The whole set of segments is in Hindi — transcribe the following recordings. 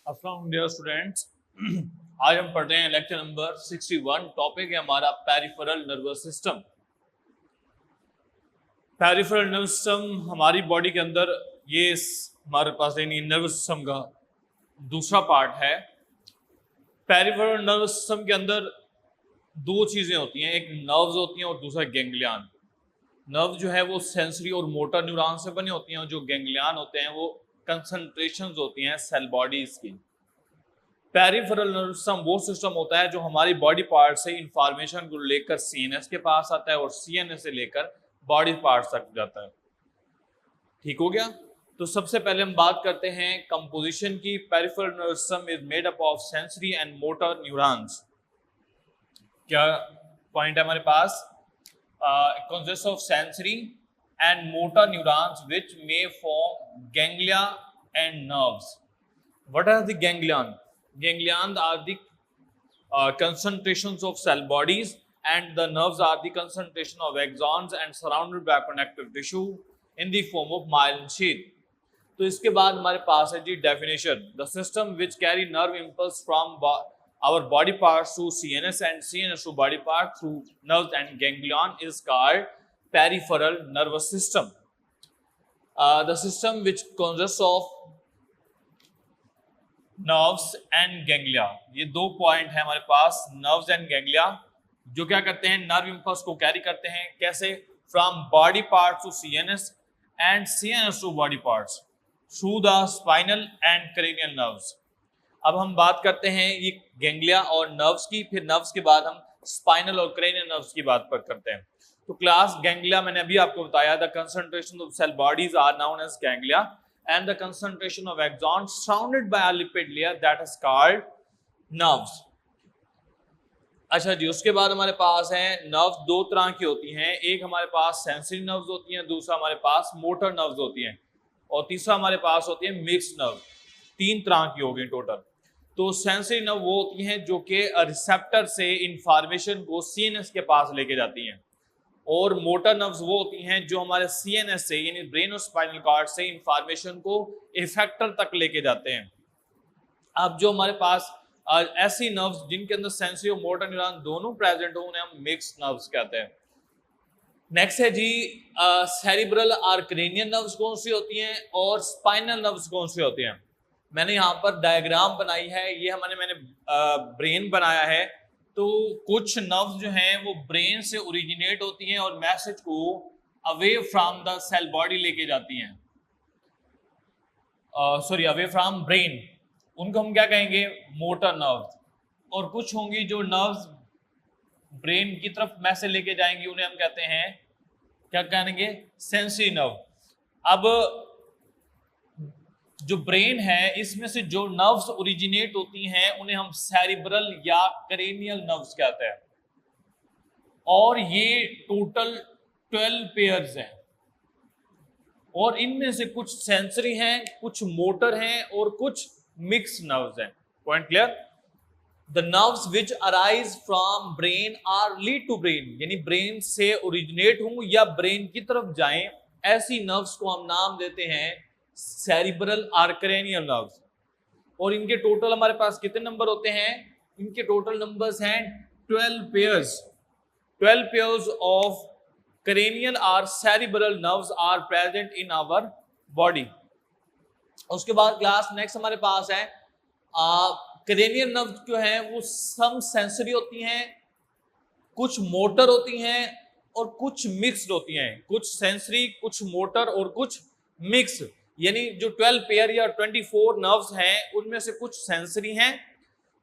अस्सलाम डियर स्टूडेंट्स। आज हम पढ़ रहे हैं लेक्चर नंबर 61। टॉपिक है हमारा peripheral nervous system. Peripheral nervous system हमारी बॉडी के अंदर ये हमारे पास यानी नर्वस सिस्टम का दूसरा पार्ट है। पेरिफेरल नर्वस सिस्टम के अंदर दो चीजें होती हैं, एक नर्व्स होती हैं और दूसरा गैंग्लियन। नर्व जो है वो सेंसरी और मोटर न्यूरॉन से बने होती हैं और जो गैंग्लियन होते हैं वो कंसंट्रेशंस होती हैं सेल बॉडीज की। पेरिफेरल नर्वस सिस्टम वो सिस्टम होता है जो हमारी बॉडी पार्ट से इंफॉर्मेशन को लेकर सीएनएस के पास आता है और सीएनएस से लेकर बॉडी पार्ट तक जाता है। ठीक हो गया। तो सबसे पहले हम बात करते हैं कंपोजिशन की। Peripheral nervous system is made up of sensory and motor neurons. क्या पॉइंट है हमारे पास? Consist of sensory and motor neurons which may form ganglia and nerves. What are the ganglion? Ganglions are the concentrations of cell bodies, and the nerves are the concentration of axons and surrounded by connective tissue in the form of myelin sheath. तो इसके बाद हमारे पास है जी definition. The system which carry nerve impulse from our body parts to CNS and CNS to body part through nerves and ganglion is called peripheral nervous system. The system which consists of nerves and ganglia, ये दो पॉइंट है हमारे पास। नर्व्स एंड गैंग्लिया जो क्या करते हैं, नर्व इंपल्स को कैरी करते हैं। कैसे? From body parts to CNS and CNS to body parts through the spinal and cranial nerves. अब हम बात करते हैं ये गैंग्लिया और नर्व्स की, फिर नर्व्स के बाद हम स्पाइनल और क्रेनियल नर्व्स की बात पर करते हैं। तो क्लास गैंग्लिया मैंने अभी आपको बताया, the concentration of cell bodies are known as ganglia and the concentration of axons surrounded by a lipid layer that is called nerves. अच्छा जी, उसके बाद हमारे पास है नर्व्स दो तरह की होती हैं। एक हमारे पास सेंसरी नर्व्स होती हैं, दूसरा हमारे पास मोटर नर्व्स होती हैं और तीसरा हमारे पास होती है मिक्स्ड नर्व। तीन तरह की होगी टोटल। तो सेंसरी नर्व वो होती हैं जो कि रिसेप्टर से इंफॉर्मेशन को सीएनएस के पास लेके जाती हैं, और मोटर नर्व्स वो होती हैं जो हमारे सीएनएस से यानी ब्रेन और स्पाइनल कॉर्ड से इंफॉर्मेशन को इफेक्टर तक लेके जाते हैं। अब जो हमारे पास ऐसी नर्व्स जिनके अंदर सेंसरी और मोटर न्यूरॉन दोनों प्रेजेंट हो उन्हें हम मिक्स्ड नर्व्स कहते हैं। नेक्स्ट है जी सेरिब्रल और क्रेनियल नर्व्स कौन सी होती हैं और स्पाइनल नर्व्स कौन सी होती हैं। मैंने यहाँ पर डायग्राम बनाई है, ये मैंने ब्रेन बनाया है। तो कुछ नर्व्स जो हैं वो ब्रेन से ओरिजिनेट होती हैं और मैसेज को away from the cell body लेके जाती हैं, सॉरी अवे फ्रॉम ब्रेन। उनको हम क्या कहेंगे? Motor nerves. और कुछ होंगी जो नर्व्स ब्रेन की तरफ मैसेज लेके जाएंगी, उन्हें हम कहते हैं, क्या कहेंगे? Sensory nerve. अब जो ब्रेन है इसमें से जो नर्व्स ओरिजिनेट होती हैं उन्हें हम सेरिब्रल या क्रेनियल नर्व्स कहते हैं, और ये टोटल 12 पेयर्स हैं, और इनमें से कुछ सेंसरी हैं, कुछ मोटर हैं और कुछ मिक्स नर्व्स हैं। Point clear? The nerves which arise from brain are lead to brain, यानी ब्रेन से ओरिजिनेट हों या ब्रेन की तरफ जाएं, ऐसी नर्व्स को हम नाम देते हैं सेरिब्रल और क्रेनियल नर्व्स। और इनके टोटल हमारे पास कितने नंबर होते हैं? इनके टोटल नंबर्स हैं 12 पेयर्स। 12 पेयर्स ऑफ क्रेनियल और cerebral nerves are present in our body. उसके बाद क्लास नेक्स्ट हमारे पास है क्रेनियल नर्व्स जो है वो सम सेंसरी होती हैं, कुछ मोटर होती हैं और कुछ मिक्स्ड होती हैं। कुछ सेंसरी, कुछ मोटर और कुछ मिक्स, यानी जो 12 पेयर या 24 नर्व्स हैं उनमें से कुछ सेंसरी हैं,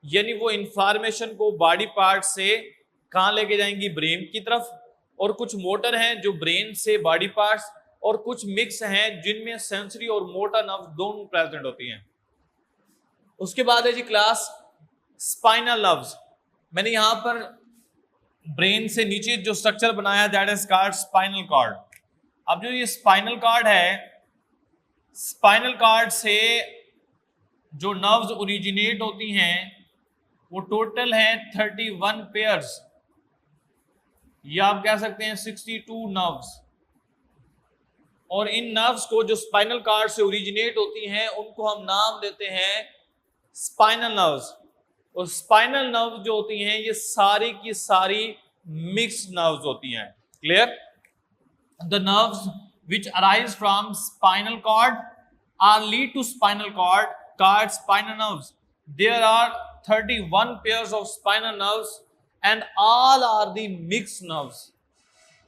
यानी वो इंफॉर्मेशन को बॉडी पार्ट से कहां लेके जाएंगी? ब्रेन की तरफ। और कुछ मोटर हैं जो ब्रेन से बॉडी पार्ट्स, और कुछ मिक्स हैं जिनमें सेंसरी और मोटर नर्व्स दोनों प्रेजेंट होती हैं। उसके बाद है जी क्लास स्पाइनल नर्व्स। मैंने यहां पर ब्रेन से नीचे जो स्ट्रक्चर बनाया that is called spinal cord. अब जो ये स्पाइनल कॉर्ड है, स्पाइनल कॉर्ड से जो नर्व्स ओरिजिनेट होती हैं वो टोटल है 31 पेयर्स, या आप कह सकते हैं 62 नर्व्स। और इन नर्व्स को जो स्पाइनल कॉर्ड से ओरिजिनेट होती हैं उनको हम नाम देते हैं स्पाइनल नर्व्स। और स्पाइनल नर्व जो होती हैं ये सारी की सारी मिक्स्ड नर्व्स होती हैं। Clear? The nerves which arise from spinal cord are lead to spinal cord called spinal nerves. There are 31 pairs of spinal nerves and all are the mixed nerves.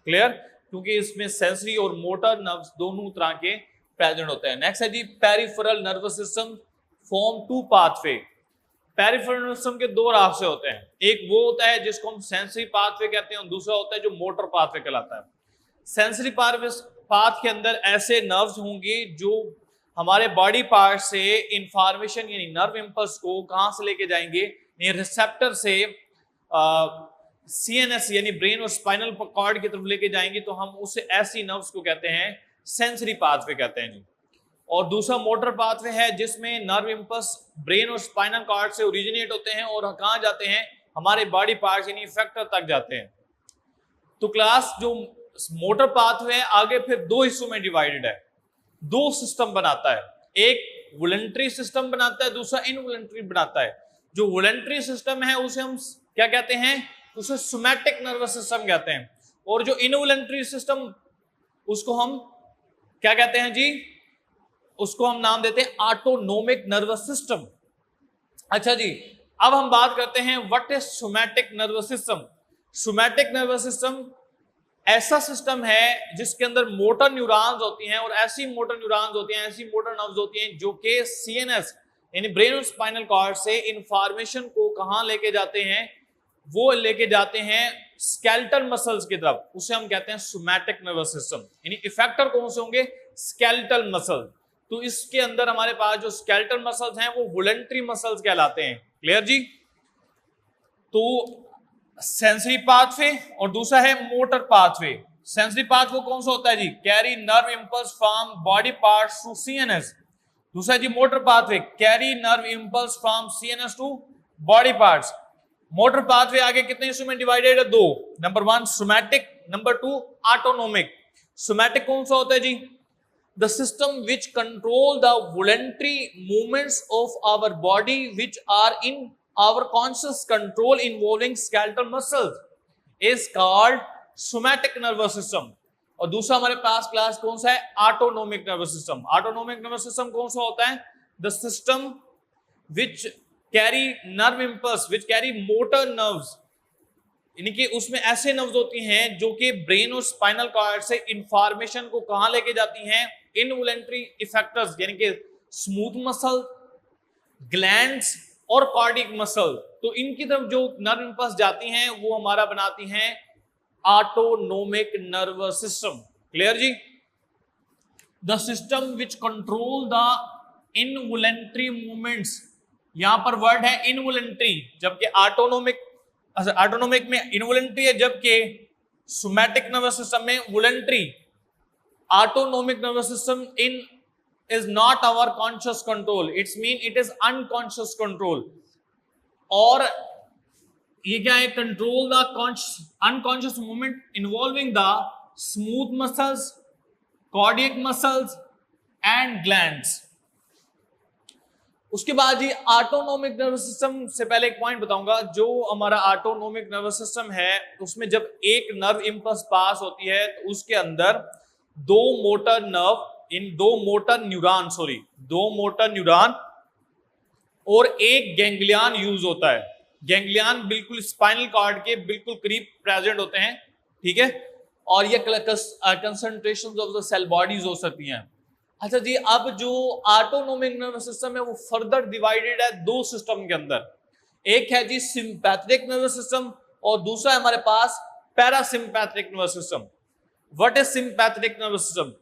Clear? क्योंकि इसमें सेंसरी और मोटर नर्व्स दोनों तरह के प्रेजेंट होते हैं। नेक्स्ट है जी peripheral nervous system form two pathway. Peripheral nervous system के दो रास्ते होते हैं, एक वो होता है जिसको हम सेंसरी पाथवे कहते हैं और दूसरा होता है जो मोटर पाथवे कहलाता है। सेंसरी पाथ के अंदर ऐसे नर्व्स होंगे जो हमारे बॉडी पार्ट से इंफॉर्मेशन यानी नर्व इंपल्स को कहां से लेके जाएंगे, रिसेप्टर से सीएनएस यानी ब्रेन और स्पाइनल कॉर्ड की तरफ लेके जाएंगे, तो हम उसे ऐसी नर्व्स को कहते हैं सेंसरी पाथवे कहते हैं जी। और दूसरा मोटर पाथवे है जिसमें नर्व इंपल्स ब्रेन और स्पाइनल कॉर्ड से ओरिजिनेट होते हैं और कहां जाते हैं, हमारे बॉडी पार्ट यानी इफेक्टर तक जाते हैं। तो क्लास जो मोटर पाथवे आगे फिर दो हिस्सों में डिवाइडेड है, दो सिस्टम बनाता है, एक वॉलंटरी सिस्टम बनाता है, दूसरा इनवॉलंटरी बनाता है। जो वॉलंटरी सिस्टम है उसे हम क्या कहते हैं, उसे सोमैटिक नर्वस सिस्टम कहते हैं, और जो इनवॉलंटरी सिस्टम उसको हम क्या कहते हैं जी, उसको हम नाम देते हैं ऑटोनोमिक नर्वस सिस्टम। अच्छा जी, अब हम बात करते हैं what is somatic nervous system. Somatic nervous system ऐसा सिस्टम है जिसके अंदर मोटर न्यूरॉन्स होती हैं और ऐसी मोटर न्यूरॉन्स होती हैं, ऐसी मोटर नर्व्स होती हैं जो कि सीएनएस यानी ब्रेन और स्पाइनल कॉर्ड से इंफॉर्मेशन को कहां लेके जाते हैं, वो लेके जाते हैं स्केलेटल मसल्स की तरफ, उसे हम कहते हैं सोमैटिक नर्वस सिस्टम। यानी इफेक्टर कौन से होंगे, स्केलेटल मसल। तो इसके अंदर हमारे पास जो स्केलेटल मसल्स हैं वो वॉलंटरी मसल्स कहलाते हैं। क्लियर जी? तो सेंसरी पाथवे और दूसरा है मोटर पाथवे। सेंसरी पाथवे कौन सा होता है जी, carry nerve impulse from body parts to CNS. दूसरा जी motor pathway, carry nerve impulse from CNS to body parts. Motor pathway आगे कितने हिस्सों में डिवाइडेड है, दो, number 1 somatic, number 2 autonomic. Somatic कौन सा होता है जी, the system which control the voluntary movements of our body which are in our conscious control involving skeletal muscles is called somatic nervous system। और दूसरा हमारे पास क्लास कौन सा है, autonomic nervous system. Autonomic nervous system कौन सा होता है, the system which carry nerve impulse which carry motor nerves, यानी कि उसमें ऐसे नर्व्स होती हैं जो कि ब्रेन और स्पाइनल कॉर्ड से इंफॉर्मेशन को कहां लेके जाती हैं, इनवॉलंटरी इफेक्टर्स यानी कि स्मूथ मसल, ग्लैंड्स और कार्डियक मसल। तो इनकी तरफ जो नर्व इंपल्स जाती हैं वो हमारा बनाती हैं ऑटोनोमिक नर्वस सिस्टम। क्लियर जी? The system which control the involuntary movements, यहां पर वर्ड है इनवॉलंटरी, जबकि ऑटोनोमिक में इनवॉलंटरी है, जबकि सोमैटिक नर्वस सिस्टम में voluntary. Autonomic nervous system in is not our conscious control, it's mean it is unconscious control। और ये क्या है, control the unconscious movement involving the smooth muscles, cardiac muscles and glands। उसके बाद जी ऑटोनोमिक नर्वस सिस्टम से पहले एक पॉइंट बताऊंगा, जो हमारा ऑटोनोमिक नर्वस सिस्टम है उसमें जब एक नर्व इंपल्स पास होती है तो उसके अंदर दो मोटर न्यूरॉन और एक गैंग्लियन यूज होता है। गैंग्लियन बिल्कुल स्पाइनल कॉर्ड के बिल्कुल करीब प्रेजेंट होते हैं, ठीक है, और ये concentrations of the cell bodies हो सकती हैं। अच्छा जी, अब जो ऑटोनोमिक नर्वस सिस्टम है वो फर्दर डिवाइडेड है दो सिस्टम के अंदर, एक है जी सिंपैथेटिक नर्वस सिस्टम और दूसरा है हमारे पास parasympathetic nervous system. What is sympathetic nervous system?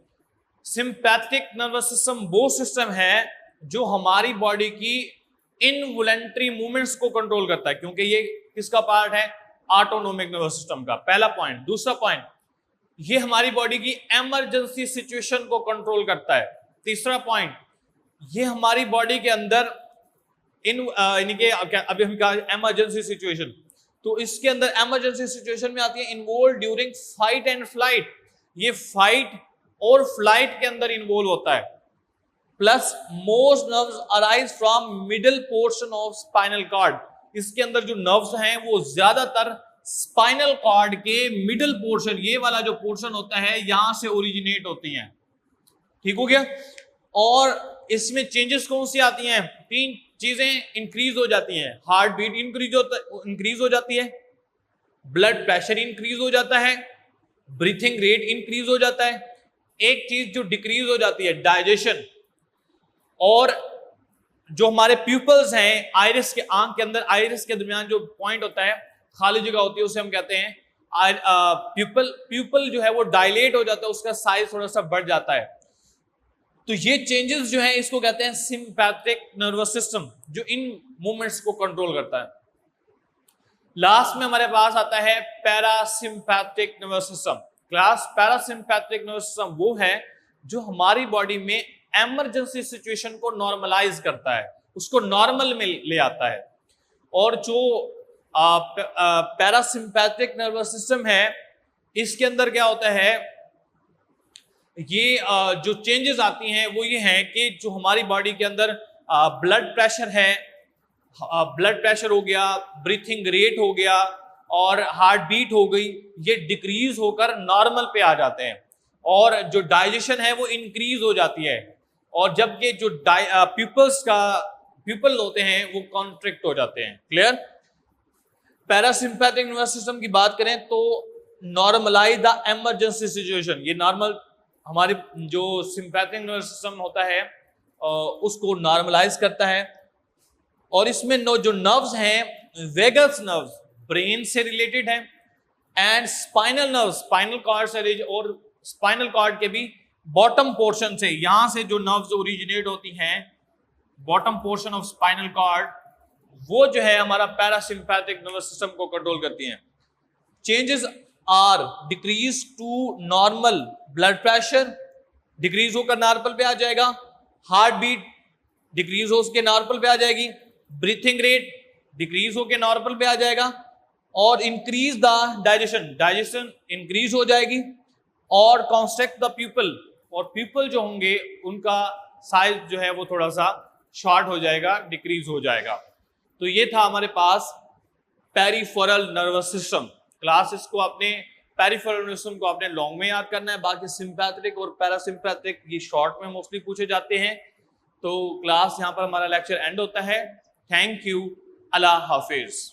Sympathetic nervous system वो सिस्टम है जो हमारी बॉडी की इनवॉलंटरी मूवमेंट्स को कंट्रोल करता है, क्योंकि ये किसका पार्ट है, ऑटोनोमिक नर्वस सिस्टम का। पहला पॉइंट। दूसरा पॉइंट, ये हमारी बॉडी की इमरजेंसी सिचुएशन को कंट्रोल करता है। तीसरा पॉइंट, ये हमारी बॉडी के अंदर यानी कि अभी हम कहा इमरजेंसी सिचुएशन, तो इसके अंदर इमरजेंसी सिचुएशन में आती है involve during fight and flight. ये फाइट और फ्लाइट के अंदर इन्वॉल्व होता है। Plus most nerves arise from middle portion of spinal cord. इसके अंदर जो नर्व्स हैं वो ज्यादातर स्पाइनल कॉर्ड के मिडिल पोर्शन, ये वाला जो पोर्शन होता है, यहां से ओरिजिनेट होती हैं। ठीक हो गया। और इसमें चेंजेस कौन सी आती हैं? 3 चीजें इंक्रीज हो जाती हैं। हार्ट बीट इंक्रीज हो जाती है, ब्लड प्रेशर इंक्रीज हो जाता है, ब्रीथिंग रेट इंक्रीज हो जाता है। एक चीज जो डिक्रीज हो जाती है, डाइजेशन। और जो हमारे प्यूपल्स हैं, आइरिस के, आंख के अंदर आइरिस के दरमियान जो पॉइंट होता है, खाली जगह होती है, उसे हम कहते हैं प्यूपल जो है वो डायलेट हो जाता है, उसका साइज थोड़ा सा बढ़ जाता है। तो ये चेंजेस जो है इसको कहते हैं सिंपैथिक नर्वस सिस्टम, जो इन मूवमेंट्स को कंट्रोल करता है। लास्ट में हमारे पास आता है parasympathetic nervous system. Class parasympathetic nervous system वो है जो हमारी बॉडी में इमरजेंसी सिचुएशन को नॉर्मलाइज करता है, उसको नॉर्मल में ले आता है। और जो पैरासिम्पैथिक नर्वस सिस्टम है, इसके अंदर क्या होता है, ये जो चेंजेस आती हैं वो ये हैं कि जो हमारी बॉडी के अंदर ब्लड प्रेशर है, ब्लड प्रेशर हो गया, ब्रीथिंग रेट हो गया और हार्ट बीट हो गई, ये डिक्रीज होकर नॉर्मल पे आ जाते हैं। और जो डाइजेशन है वो इंक्रीज हो जाती है। और जबकि जो प्यूपल होते हैं वो कॉन्ट्रैक्ट हो जाते हैं। क्लियर? पैरासिम्पैथिक नर्वस सिस्टम की बात करें तो नॉर्मलाइज द इमरजेंसी सिचुएशन, ये नॉर्मल हमारे जो सिंपैथिक नर्वस सिस्टम होता है उसको नॉर्मलाइज करता है। और इसमें जो नर्व्स हैं, वेगस नर्व्स ब्रेन से रिलेटेड हैं, and spinal nerves spinal cord से, और स्पाइनल कॉर्ड के भी बॉटम पोर्शन से, यहां से जो नर्व्स ओरिजिनेट होती हैं, bottom portion of spinal cord, वो जो है हमारा पैरासिम्पैथिक नर्वस सिस्टम को कंट्रोल करती हैं। Changes are decrease to normal, blood pressure decrease होकर नॉर्मल पे आ जाएगा, हार्ट बीट डिक्रीज हो के नॉर्मल पे आ जाएगी, ब्रीथिंग रेट डिक्रीज होकर नॉर्मल पे आ जाएगा, और इंक्रीज द डाइजेशन इंक्रीज हो जाएगी, और कॉन्स्ट्रक्ट द प्यूपल, और प्यूपल जो होंगे उनका साइज जो है वो थोड़ा सा शॉर्ट हो जाएगा, डिक्रीज हो जाएगा। तो ये था हमारे पास पेरिफेरल नर्वस सिस्टम। क्लास इसको आपने पेरिफेरल नर्वस सिस्टम को आपने लॉन्ग में याद करना है, बाकी सिंपैथिक और पैरासिम्पैथिक ये शॉर्ट में मोस्टली पूछे जाते हैं। तो क्लास यहाँ पर हमारा लेक्चर एंड होता है। Thank you, Allah Hafiz.